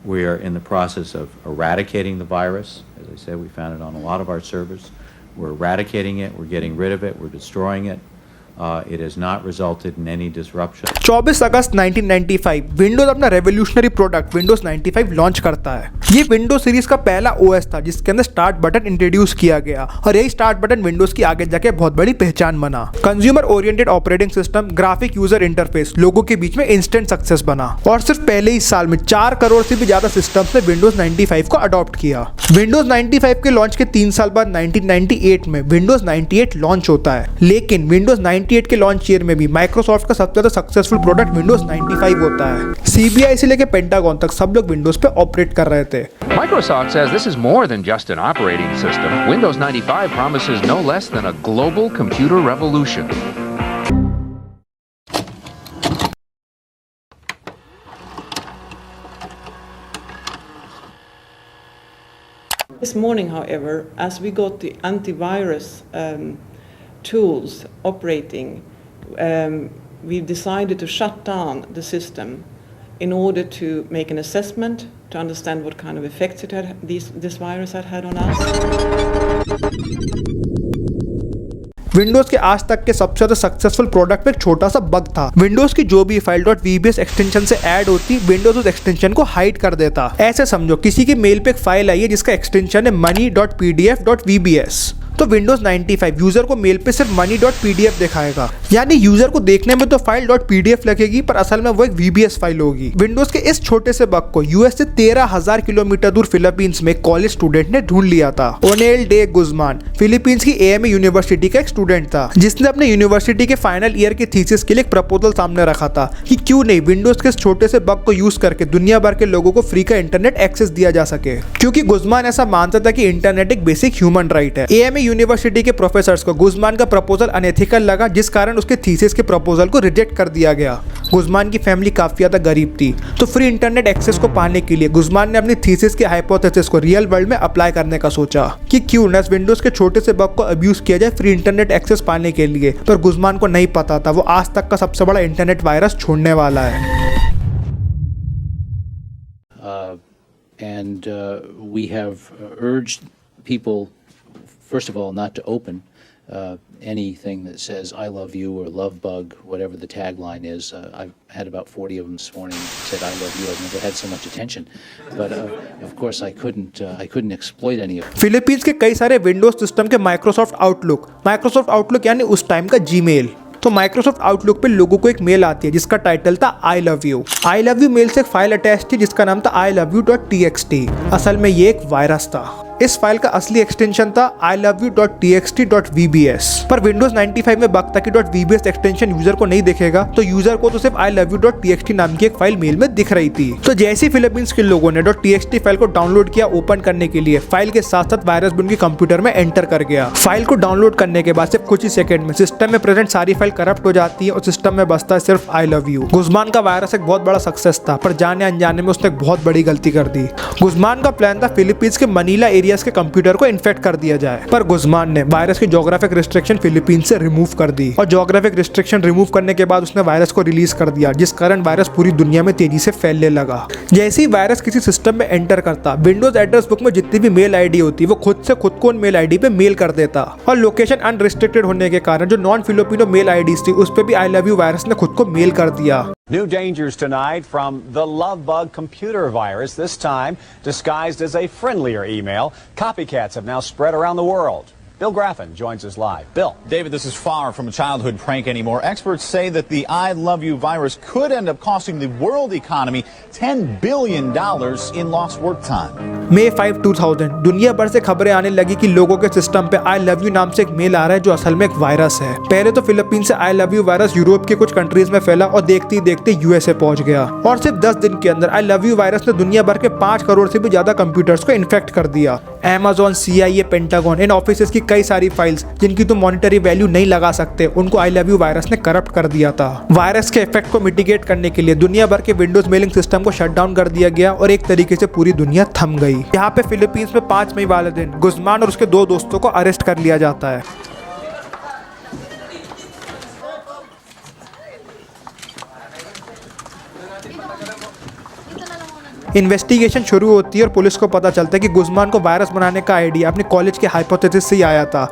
We are in the process of eradicating the virus. As I said, we found it on a lot of our servers. We're eradicating it, we're getting rid of it, we're destroying it. It has not resulted in any disruption. 24 August 1995 Windows अपना revolutionary product Windows 95 launch करता है। ये Windows series का पहला OS था जिसके अंदर start button introduce किया गया और यही स्टार्ट बटन विंडोज की आगे जाके बहुत बड़ी पहचान बना। Consumer oriented operating system, graphic user interface लोगों के बीच में इंस्टेंट सक्सेस बना और सिर्फ पहले ही साल में 4 करोड़ से भी ज्यादा सिस्टम्स ने विंडोज 95 को अडॉप्ट किया। विंडोज 95 के लॉन्च के 3 साल बाद 1998 में विंडोज 98 लॉन्च होता है, लेकिन विंडोज 98 के लॉन्च ईयर में भी माइक्रोसॉफ्ट का सबसे ज्यादा सक्सेसफुल प्रोडक्ट विंडोज 95 होता है। सीबीआई से लेकर पेंटागन तक सब लोग विंडोज पे ऑपरेट कर रहे थे। Microsoft says this is more than just an operating system. Windows 95 promises no less than a global computer revolution. This morning, however, as we got the antivirus tools operating, we've decided to shut down the system in order to make an assessment to understand what kind of effects this virus had on us. Windows के आज तक के सबसे ज्यादा successful product में एक छोटा सा बग था। विंडोज की जो भी फाइल .vbs एक्सटेंशन से ऐड होती, विंडोज उस एक्सटेंशन को हाइड कर देता। ऐसे समझो किसी के मेल पे एक फाइल आई है जिसका एक्सटेंशन है money.pdf.vbs, तो विंडोज 95 यूजर को मेल पे सिर्फ money.pdf दिखाएगा, यानी यूजर को देखने में तो फाइल .pdf लगेगी पर असल में वो एक VBS फाइल होगी। विंडोज के इस छोटे से बग को यूएस से 13,000 किलोमीटर दूर फिलीपींस में कॉलेज स्टूडेंट ने ढूंढ लिया था। ओनेल डे गुजमान फिलीपींस की AMA यूनिवर्सिटी का एक स्टूडेंट था जिसने अपने यूनिवर्सिटी के फाइनल ईयर के थीसिस के लिए एक प्रपोजल सामने रखा था कि क्यों नहीं विंडोज के इस छोटे से बग को यूज करके दुनिया भर के लोगों को फ्री का इंटरनेट एक्सेस दिया जा सके, क्योंकि गुजमान ऐसा मानता था कि इंटरनेट एक बेसिक ह्यूमन राइट है। AMA यूनिवर्सिटी के प्रोफेसर्स को गुजमान का प्रपोजल अनएथिकल लगा, जिस कारण उसके थीसिस के प्रपोजल को रिजेक्ट कर दिया गया। गुजमान की फैमिली काफी ज्यादा गरीब थी, तो फ्री इंटरनेट एक्सेस को पाने के लिए गुजमान ने अपनी थीसिस के हाइपोथेसिस को रियल वर्ल्ड में अप्लाई करने का सोचा कि क्यों न विंडोज के छोटे से बग को अब्यूज किया जाए फ्री इंटरनेट एक्सेस पाने के लिए। पर गुजमान को नहीं पता था वो आज तक का सबसे बड़ा इंटरनेट वायरस छोड़ने वाला है। And we have urged people, first of all, not to open anything that says I love you or love bug, whatever the tagline is. I've had about 40 of them this morning said I love you. I've never had so much attention, but of course I couldn't exploit any of them. Philippines के कई सारे Windows system के Microsoft outlook यानी उस time का Gmail, तो Microsoft outlook पे लोगों को एक मेल आती है जिसका टाइटल था आई लव यू मेल से एक फाइल अटैच थी जिसका नाम था iloveyou.txt। असल में ये एक वायरस था। इस फाइल का असली एक्सटेंशन था iloveyou.txt.vbs, पर विंडोज 95 में बग था कि .vbs एक्सटेंशन यूजर को नहीं दिखेगा, तो यूजर को तो सिर्फ iloveyou.txt नाम की एक फाइल मेल में दिख रही थी। तो जैसे ही फिलीपींस के लोगों ने .txt फाइल को डाउनलोड किया ओपन करने के लिए, फाइल के साथ साथ वायरस भी उनके कंप्यूटर में एंटर कर गया। फाइल को डाउनलोड करने के बाद सिर्फ कुछ ही सेकंड में सिस्टम में प्रेजेंट सारी फाइल करप्ट हो जाती है और सिस्टम में बचता है सिर्फ आई लव यू। गुजमान का वायरस एक बहुत बड़ा सक्सेस था, पर जाने अनजाने में उसने एक बहुत बड़ी गलती कर दी। गुजमान का प्लान था फिलीपींस के मनीला एरियाज के कंप्यूटर को इन्फेक्ट कर दिया जाए, पर गुजमान ने वायरस की ज्योग्राफिक रिस्ट्रिक्शन फिलीपींस से रिमूव कर दी और ज्योग्राफिक रिस्ट्रिक्शन रिमूव करने के बाद उसने वायरस को रिलीज कर दिया, जिस कारण वायरस पूरी दुनिया में तेजी से फैलने लगा। जैसे ही वायरस किसी सिस्टम में एंटर करता, विंडोज एड्रेस बुक में जितनी भी मेल आईडी होती वो खुद से खुद को उन मेल आईडी पे मेल कर देता और लोकेशन अनरिस्ट्रिक्टेड होने के कारण जो नॉन फिलिपिनो मेल आईडीज थी उस पे भी आई लव यू वायरस ने खुद को मेल कर दिया। New dangers tonight from the LoveBug computer virus, this time disguised as a friendlier email. Copycats have now spread around the world. Bill Graffin joins us live. Bill. David, this is far from a childhood prank anymore. Experts say that the I love you virus could end up costing the world economy $10 billion in lost work time. May 5, 2000 दुनिया भर से खबरें आने लगी कि लोगों के system पे आई लव यू नाम से एक मेल आ रहा है जो असल में एक वायरस है। पहले तो फिलीपीन से I love you virus Europe के कुछ कंट्रीज में फैला और देखते ही देखते यूएसए पहुंच गया और सिर्फ 10 दिन के अंदर आई लव यू वायरस ने दुनिया भर के 5 करोड़ से भी ज्यादा कंप्यूटर्स को इन्फेक्ट कर दिया। Amazon, CIA, पेंटागन, इन ऑफिसेस की कई सारी फाइल्स जिनकी तो मॉनिटरी वैल्यू नहीं लगा सकते, उनको आई लव यू वायरस ने करप्ट कर दिया था। वायरस के इफेक्ट को मिटिगेट करने के लिए दुनिया भर के विंडोज मेलिंग सिस्टम को शट डाउन कर दिया गया और एक तरीके से पूरी दुनिया थम गई। यहाँ पे फिलीपींस में 5 मई वाले दिन गुजमान और उसके 2 दोस्तों को अरेस्ट कर लिया जाता है। इन्वेस्टिगेशन शुरू होती है और पुलिस को पता चलता है कि गुज़मान को वायरस बनाने का आइडिया अपने कॉलेज के हाइपोथेसिस से ही आया था।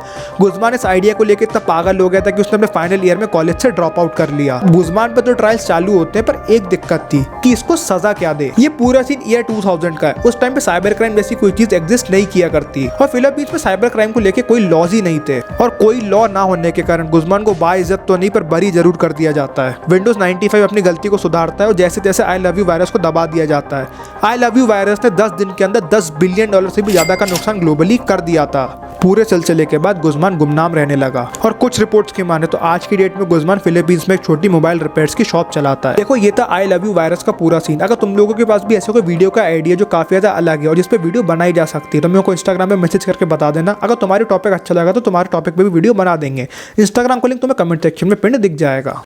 गुज़मान इस आइडिया को लेकर इतना पागल हो गया था कि उसने अपने फाइनल ईयर में कॉलेज से ड्रॉप आउट कर लिया। गुज़मान पर तो ट्रायल्स चालू होते हैं, पर एक दिक्कत थी कि इसको सजा क्या दे। ये पूरा सीन ईयर 2000 का है। उस टाइम पे साइबर क्राइम जैसी कोई चीज एग्जिस्ट नहीं किया करती और फिलीपींस में साइबर क्राइम को लेके कोई लॉज ही नहीं थे और कोई लॉ ना होने के कारण गुज़मान को बाइज्जत तो नहीं पर बरी जरूर कर दिया जाता है। विंडोज 95 अपनी गलती को सुधारता है और जैसे तैसे आई लव यू वायरस को दबा दिया जाता है। आई लव यू वायरस ने 10 दिन के अंदर $10 बिलियन से भी ज्यादा का नुकसान ग्लोबली कर दिया था। पूरे सिलसिले के बाद गुज़मान गुमनाम रहने लगा और कुछ रिपोर्ट्स की माने तो आज की डेट में गुज़मान फिलीपींस में एक छोटी मोबाइल रिपेयर्स की शॉप चलाता है। देखो, ये था आई लव यू वायरस का पूरा सीन। अगर तुम लोगों के पास भी ऐसे कोई वीडियो का आइडिया जो काफी ज्यादा अलग है और जिस पे वीडियो बनाई जा सकती है तो मेरे को इंस्टाग्राम पे मैसेज करके बता देना। अगर तुम्हारे टॉपिक अच्छा लगा तो तुम्हारे टॉपिक पे भी वीडियो बना देंगे। इंस्टाग्राम का लिंक तुम्हें कमेंट सेक्शन में पिन दिख जाएगा।